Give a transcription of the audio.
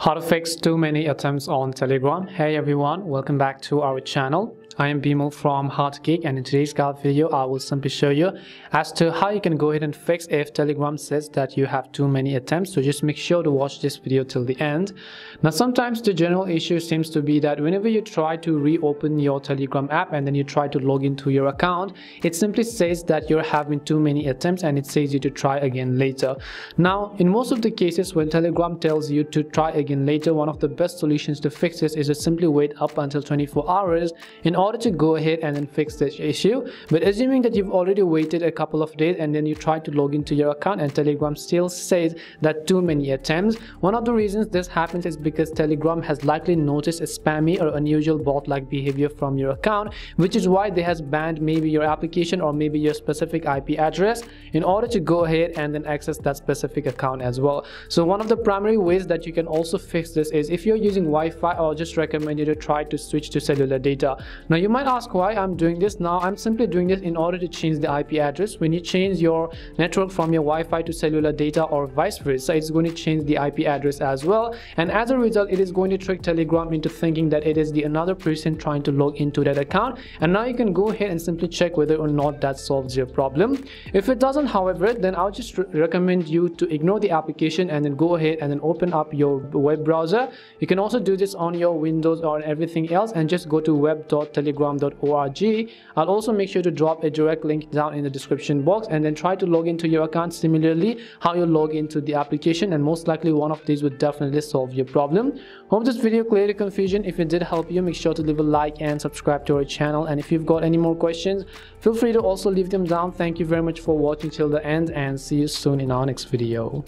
How to fix too many attempts on Telegram. Hey everyone, welcome back to our channel. I am Bimal from Geek, and in today's guide video I will simply show you as to how you can go ahead and fix if Telegram says that you have too many attempts. So just make sure to watch this video till the end. Now sometimes the general issue seems to be that whenever you try to reopen your Telegram app and then you try to log into your account, it simply says that you're having too many attempts and it says you to try again later. Now in most of the cases when Telegram tells you to try again later, one of the best solutions to fix this is to simply wait up until 24 hours in order to go ahead and then fix this issue. But assuming that you've already waited a couple of days and then you try to log into your account and Telegram still says that too many attempts, one of the reasons this happens is because Telegram has likely noticed a spammy or unusual bot-like behavior from your account, which is why they has banned maybe your application or maybe your specific IP address in order to go ahead and then access that specific account as well. So one of the primary ways that you can also fix this is if you're using Wi-Fi, I'll just recommend you to try to switch to cellular data. Now you might ask why I'm doing this. Now I'm simply doing this in order to change the IP address. When you change your network from your Wi-Fi to cellular data or vice versa, it's going to change the IP address as well, and as a result it is going to trick Telegram into thinking that it is the another person trying to log into that account. And now you can go ahead and simply check whether or not that solves your problem. If it doesn't, however, then I'll just recommend you to ignore the application and then go ahead and then open up your web browser. You can also do this on your Windows or everything else and just go to web.telegram.org. I'll also make sure to drop a direct link down in the description box and then try to log into your account similarly how you log into the application, and most likely one of these would definitely solve your problem. Hope this video cleared the confusion. If it did help you, make sure to leave a like and subscribe to our channel, and if you've got any more questions, feel free to also leave them down. Thank you very much for watching till the end, and see you soon in our next video.